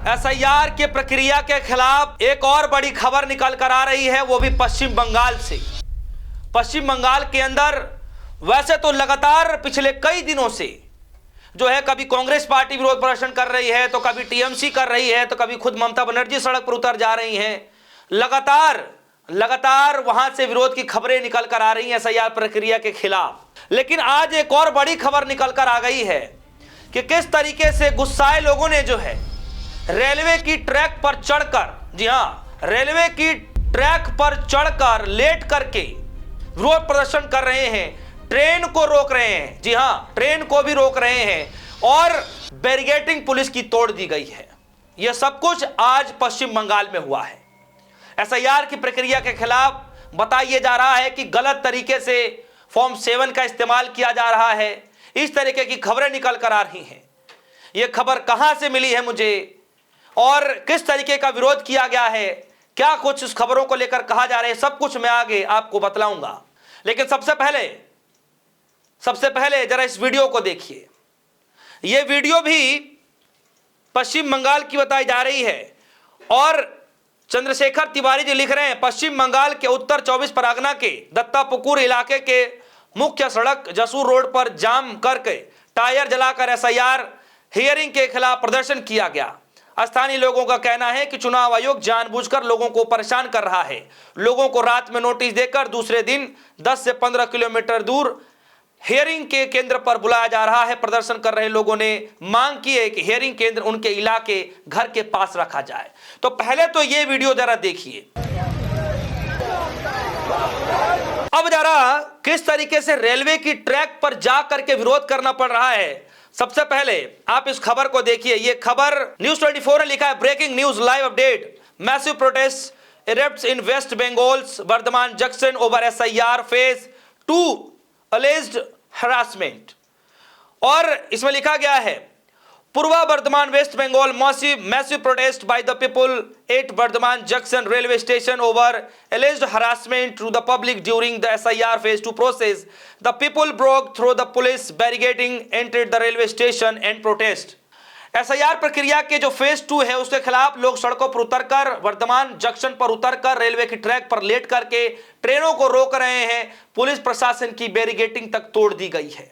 SIR के प्रक्रिया के खिलाफ एक और बड़ी खबर निकल कर आ रही है, वो भी पश्चिम बंगाल से। पश्चिम बंगाल के अंदर वैसे तो लगातार पिछले कई दिनों से जो है, कभी कांग्रेस पार्टी विरोध प्रदर्शन कर रही है, तो कभी टीएमसी कर रही है, तो कभी खुद ममता बनर्जी सड़क पर उतर जा रही हैं। लगातार वहां से विरोध की खबरें निकल कर आ रही हैं एसआईआर प्रक्रिया के खिलाफ। लेकिन आज एक और बड़ी खबर निकल कर आ गई है कि किस तरीके से गुस्साए लोगों ने जो है रेलवे की ट्रैक पर चढ़कर, जी हां, रेलवे की ट्रैक पर चढ़कर लेट करके विरोध प्रदर्शन कर रहे हैं, ट्रेन को रोक रहे हैं, जी हां, ट्रेन को भी रोक रहे हैं और बैरिकेडिंग पुलिस की तोड़ दी गई है। यह सब कुछ आज पश्चिम बंगाल में हुआ है। एसआईआर की प्रक्रिया के खिलाफ बताया जा रहा है कि गलत तरीके से फॉर्म 7 का इस्तेमाल किया जा रहा है। इस तरीके की खबरें निकल कर आ रही हैं। यह खबर कहां से मिली है मुझे और किस तरीके का विरोध किया गया है, क्या कुछ उस खबरों को लेकर कहा जा रहा है, सब कुछ मैं आगे आपको बतलाऊंगा। लेकिन सबसे पहले जरा इस वीडियो को देखिए। यह वीडियो भी पश्चिम बंगाल की बताई जा रही है और चंद्रशेखर तिवारी जी लिख रहे हैं, पश्चिम बंगाल के उत्तर 24 परगना के दत्तापुकुर इलाके के मुख्य सड़क जसूर रोड पर जाम करके टायर जलाकर एसआईआर हियरिंग के खिलाफ प्रदर्शन किया गया। स्थानीय लोगों का कहना है कि चुनाव आयोग जानबूझकर लोगों को परेशान कर रहा है। लोगों को रात में नोटिस देकर दूसरे दिन 10 से 15 किलोमीटर दूर हियरिंग के केंद्र पर बुलाया जा रहा है। प्रदर्शन कर रहे लोगों ने मांग की है कि हियरिंग केंद्र उनके इलाके घर के पास रखा जाए। तो पहले तो ये वीडियो जरा देखिए। अब जरा किस तरीके से रेलवे की ट्रैक पर जा करके विरोध करना पड़ रहा है, सबसे पहले आप इस खबर को देखिए। यह खबर न्यूज 24 ने लिखा है, breaking news live update, massive protest erupts in West Bengal's Bardhaman junction over SIR phase 2 alleged harassment. और इसमें लिखा गया है, Purba Bardhaman West Bengal massive protest by the people at Bardhaman junction railway station over alleged harassment to the public during the SIR phase 2 process. The people broke through the police barricading, entered the railway station and protest. SIR प्रक्रिया के जो phase 2 है उसके खिलाफ लोग सड़कों पर उतरकर, वर्धमान जंक्शन पर उतरकर रेलवे की ट्रैक पर लेट करके ट्रेनों को रोक रहे हैं। पुलिस प्रशासन की बैरिकेडिंग तक तोड़ दी गई है।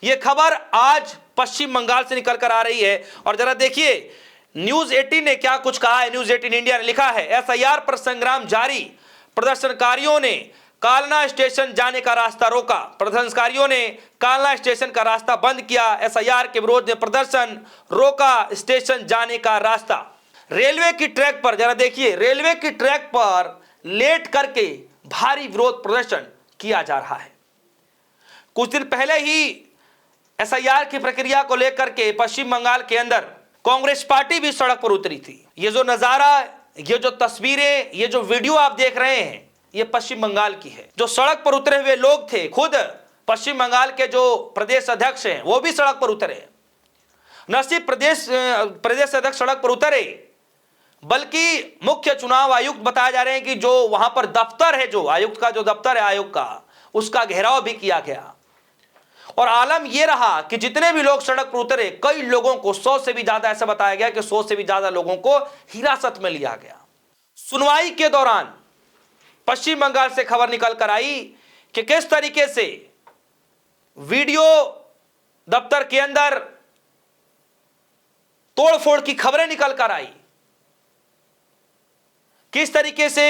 यह खबर आज पश्चिम बंगाल से निकल कर आ रही है और जरा देखिए न्यूज 18 ने क्या कुछ कहा है। न्यूज 18 इंडिया ने लिखा है, एसआईआर पर संग्राम जारी, प्रदर्शनकारियों ने कालना स्टेशन जाने का रास्ता रोका। प्रदर्शनकारियों ने कालना स्टेशन का रास्ता बंद किया। एसआईआर के विरोध में प्रदर्शन रोका, स्टेशन जाने का रास्ता। रेलवे की ट्रैक पर जरा देखिए, रेलवे की ट्रैक पर लेट करके भारी विरोध प्रदर्शन किया जा रहा है। कुछ दिन पहले ही एसआईआर की प्रक्रिया को लेकर के पश्चिम बंगाल के अंदर कांग्रेस पार्टी भी सड़क पर उतरी थी। ये जो नजारा, ये जो तस्वीरें, ये जो वीडियो आप देख रहे हैं, ये पश्चिम बंगाल की है। जो सड़क पर उतरे हुए लोग थे, खुद पश्चिम बंगाल के जो प्रदेश अध्यक्ष हैं वो भी सड़क पर उतरे। न सिर्फ प्रदेश अध्यक्ष सड़क पर उतरे, बल्कि मुख्य चुनाव आयुक्त बताए जा रहे हैं कि जो वहां पर दफ्तर है, जो आयुक्त का जो दफ्तर है आयोग का, उसका घेराव भी किया गया। और आलम यह रहा कि जितने भी लोग सड़क पर उतरे, कई लोगों को 100 से भी ज्यादा, ऐसा बताया गया कि 100 से भी ज्यादा लोगों को हिरासत में लिया गया। सुनवाई के दौरान पश्चिम बंगाल से खबर निकल कर आई कि किस तरीके से वीडियो दफ्तर के अंदर तोड़फोड़ की खबरें निकल कर आई। किस तरीके से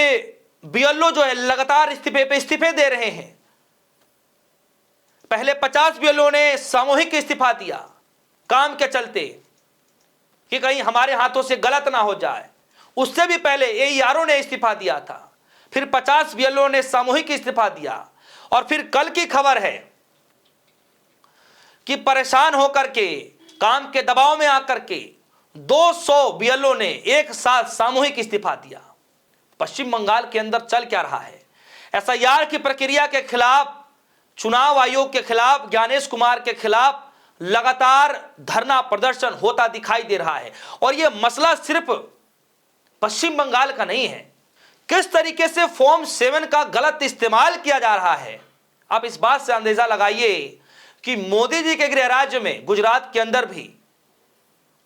बीएलओ जो है लगातार इस्तीफे पे इस्तीफे दे रहे हैं। पहले 50 बीएलओ ने सामूहिक इस्तीफा दिया काम के चलते कि कहीं हमारे हाथों से गलत ना हो जाए। उससे भी पहले एईआरओ ने इस्तीफा दिया था, फिर 50 बीएलओ ने सामूहिक इस्तीफा दिया और फिर कल की खबर है कि परेशान होकर के, काम के दबाव में आकर के 200 बीएलओ ने एक साथ सामूहिक इस्तीफा दिया। पश्चिम बंगाल के अंदर चल क्या रहा है? एसआईआर की प्रक्रिया के खिलाफ, चुनाव आयोग के खिलाफ, ज्ञानेश कुमार के खिलाफ लगातार धरना प्रदर्शन होता दिखाई दे रहा है। और यह मसला सिर्फ पश्चिम बंगाल का नहीं है। किस तरीके से फॉर्म 7 का गलत इस्तेमाल किया जा रहा है, आप इस बात से अंदेशा लगाइए कि मोदी जी के गृह राज्य में गुजरात के अंदर भी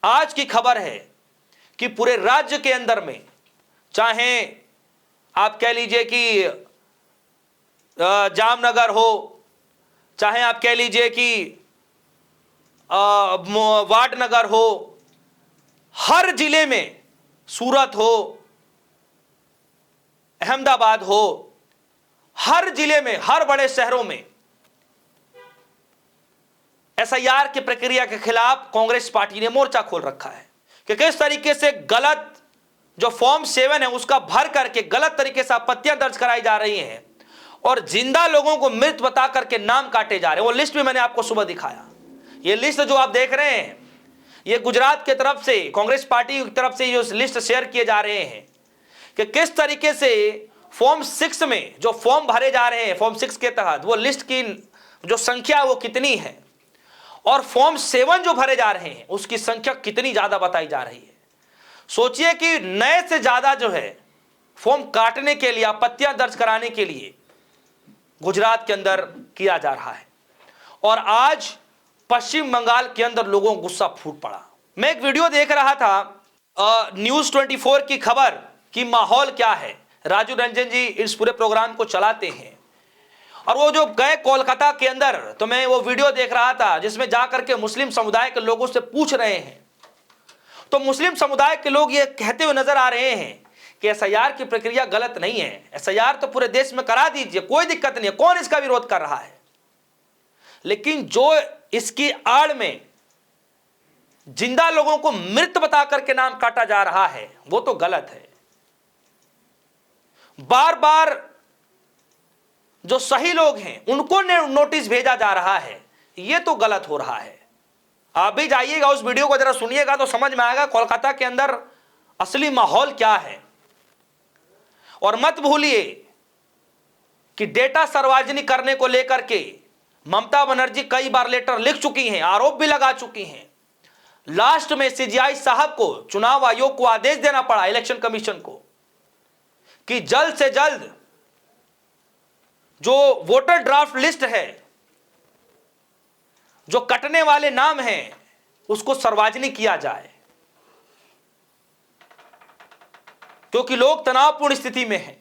आज की खबर है कि पूरे राज्य के अंदर में, चाहे आप कह लीजिए कि जामनगर हो, चाहे आप कह लीजिए कि वाडनगर हो, हर जिले में, सूरत हो, अहमदाबाद हो, हर जिले में, हर बड़े शहरों में एसआईआर की प्रक्रिया के खिलाफ कांग्रेस पार्टी ने मोर्चा खोल रखा है कि किस तरीके से गलत जो फॉर्म 7 है उसका भर करके गलत तरीके से आपत्तियां दर्ज कराई जा रही हैं और जिंदा लोगों को मृत बता करके नाम काटे जा रहे हैं। वो लिस्ट भी मैंने आपको सुबह दिखाया। ये लिस्ट जो आप देख रहे हैं, ये गुजरात की तरफ से, कांग्रेस पार्टी की तरफ से ये लिस्ट शेयर किए जा रहे हैं कि किस तरीके से फॉर्म 6 में जो फॉर्म भरे जा रहे हैं, फॉर्म 6 के तहत वो लिस्ट की जो संख्या वो कितनी है और फॉर्म 7 जो भरे जा रहे हैं उसकी संख्या कितनी ज्यादा बताई जा रही है। सोचिए कि नए से ज्यादा जो है फॉर्म काटने के लिए, आपत्तियां दर्ज कराने के लिए गुजरात के अंदर किया जा रहा है और आज पश्चिम बंगाल के अंदर लोगों को गुस्सा फूट पड़ा। मैं एक वीडियो देख रहा था न्यूज़ 24 की खबर कि माहौल क्या है। राजू रंजन जी इस पूरे प्रोग्राम को चलाते हैं और वो जो गए कोलकाता के अंदर, तो मैं वो वीडियो देख रहा था जिसमें जाकर के मुस्लिम समुदाय के लोगों से पूछ रहे हैं, तो मुस्लिम समुदाय के लोग ये कहते हुए नजर आ रहे हैं कि एसआईआर की प्रक्रिया गलत नहीं है, एसआईआर तो पूरे देश में करा दीजिए, कोई दिक्कत नहीं है, कौन इसका विरोध कर रहा है। लेकिन जो इसकी आड़ में जिंदा लोगों को मृत बता करके नाम काटा जा रहा है वो तो गलत है। बार बार जो सही लोग हैं उनको नोटिस भेजा जा रहा है, ये तो गलत हो रहा है। आप भी जाइएगा, उस वीडियो को जरा सुनिएगा तो समझ में आएगा कोलकाता के अंदर असली माहौल क्या है। और मत भूलिए कि डेटा सार्वजनिक करने को लेकर के ममता बनर्जी कई बार लेटर लिख चुकी हैं, आरोप भी लगा चुकी हैं। लास्ट में सीजीआई साहब को, चुनाव आयोग को आदेश देना पड़ा, इलेक्शन कमीशन को, कि जल्द से जल्द जो वोटर ड्राफ्ट लिस्ट है, जो कटने वाले नाम हैं, उसको सार्वजनिक किया जाए, क्योंकि लोग तनावपूर्ण स्थिति में हैं।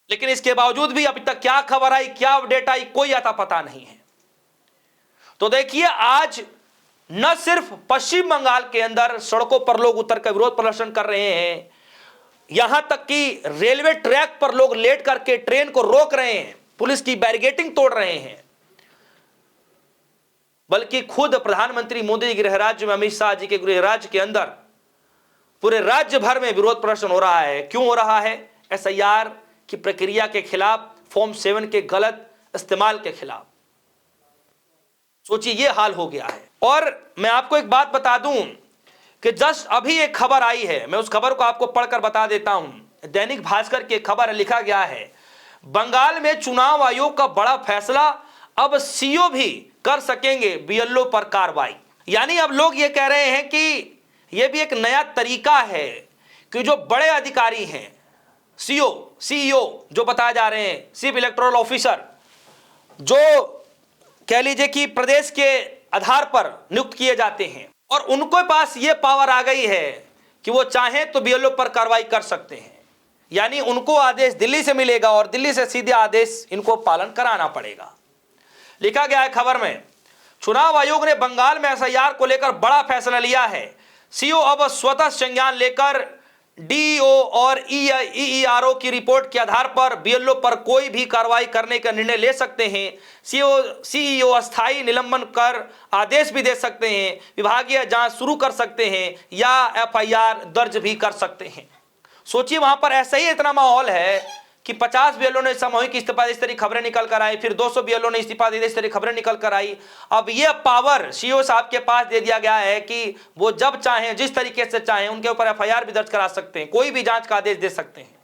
लेकिन इसके बावजूद भी अभी तक क्या खबर आई, क्या अपडेट आई, कोई आता पता नहीं है। तो देखिए, आज न सिर्फ पश्चिम बंगाल के अंदर सड़कों पर लोग उतर कर विरोध प्रदर्शन कर रहे हैं, यहां तक कि रेलवे ट्रैक पर लोग लेट करके ट्रेन को रोक रहे हैं, पुलिस की बैरिकेडिंग तोड़ रहे हैं, बल्कि खुद प्रधानमंत्री मोदी गृह राज्य में, अमित शाह जी के गृह राज्य के अंदर पूरे राज्य भर में विरोध प्रदर्शन हो रहा है। क्यों हो रहा है? एसआईआर की प्रक्रिया के खिलाफ, फॉर्म 7 के गलत इस्तेमाल के खिलाफ। सोचिए, ये हाल हो गया है। और मैं आपको एक बात बता दूं कि जस्ट अभी एक खबर आई है, मैं उस खबर को आपको पढ़कर बता देता हूं। दैनिक भास्कर की खबर है, लिखा गया है, बंगाल में चुनाव आयोग का बड़ा फैसला, अब सीओ भी कर सकेंगे बीएलओ पर कार्रवाई। यानी अब लोग ये कह रहे हैं कि यह भी एक नया तरीका है कि जो बड़े अधिकारी हैं, सीईओ जो बताए जा रहे हैं, चीफ इलेक्टोरल ऑफिसर, जो कह लीजिए कि प्रदेश के आधार पर नियुक्त किए जाते हैं, और उनके पास ये पावर आ गई है कि वो चाहें तो बीएलओ पर कार्रवाई कर सकते हैं। यानी उनको आदेश दिल्ली से मिलेगा और दिल्ली से सीधे आदेश इनको पालन कराना पड़ेगा। लिखा गया है खबर में, चुनाव आयोग ने बंगाल में एसआईआर को लेकर बड़ा फैसला लिया है। सीओ अब स्वतः संज्ञान लेकर डीईओ और ईईआरओ की रिपोर्ट के आधार पर बीएलओ पर कोई भी कार्रवाई करने का निर्णय ले सकते हैं। सीईओ अस्थायी निलंबन कर आदेश भी दे सकते हैं, विभागीय जांच शुरू कर सकते हैं या एफआईआर दर्ज भी कर सकते हैं। सोचिए, वहां पर ऐसा ही इतना माहौल है कि 50 बीएलओ ने सामूहिक इस्तीफा, इस तरह खबरें निकल कर आई, फिर 200 बीएलओ ने इस्तीफा दे दिया, इस तरह खबरें निकल कर आई। अब यह पावर सीईओ साहब के पास दे दिया गया है कि वो जब चाहें, जिस तरीके से चाहें, उनके ऊपर एफआईआर भी दर्ज करा सकते हैं, कोई भी जांच का आदेश दे सकते हैं।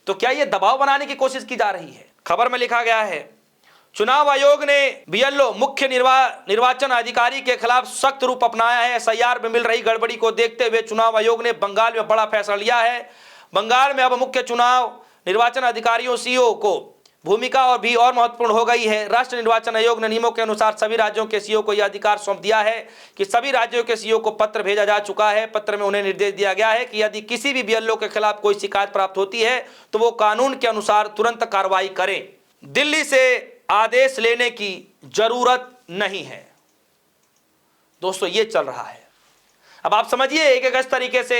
तो क्या यह दबाव बनाने की कोशिश की जा रही है? खबर में लिखा गया है, चुनाव आयोग ने बीएलओ मुख्य निर्वाचन अधिकारी के खिलाफ सख्त रूप अपनाया है। एसआईआर में मिल रही गड़बड़ी को देखते हुए चुनाव आयोग ने बंगाल में बड़ा फैसला लिया है। बंगाल में अब मुख्य चुनाव निर्वाचन अधिकारियों सीईओ को भूमिका और भी और महत्वपूर्ण हो गई है। राष्ट्रीय निर्वाचन आयोग ने नियमों के अनुसार सभी राज्यों के सीईओ को यह अधिकार सौंप दिया है कि सभी राज्यों के सीईओ को पत्र भेजा जा चुका है। पत्र में उन्हें निर्देश दिया गया है कि यदि किसी भी बीएलओ के खिलाफ कोई शिकायत प्राप्त होती है तो वो कानून के अनुसार तुरंत कार्रवाई करें। दिल्ली से आदेश लेने की जरूरत नहीं है। दोस्तों, ये चल रहा है। अब आप समझिए एक एक इस तरीके से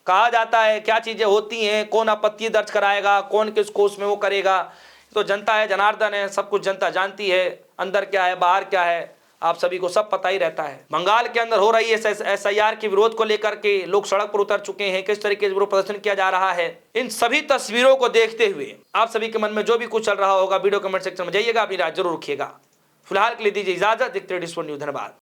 कहा जाता है, क्या चीजें होती हैं, कौन आपत्ति दर्ज कराएगा, कौन किस कोर्स में वो करेगा। तो जनता है, जनार्दन है, सब कुछ जनता जानती है, अंदर क्या है बाहर क्या है आप सभी को सब पता ही रहता है। बंगाल के अंदर हो रही है एसआईआर के विरोध को लेकर के लोग सड़क पर उतर चुके हैं, किस तरीके से विरोध प्रदर्शन किया जा रहा है। इन सभी तस्वीरों को देखते हुए आप सभी के मन में जो भी कुछ चल रहा होगा वीडियो कमेंट सेक्शन में जाइएगा, अपनी राय जरूर रखिएगा। फिलहाल के लिए दीजिए इजाजत। देखते रहिए डिस्पोर्ट न्यूज। धन्यवाद।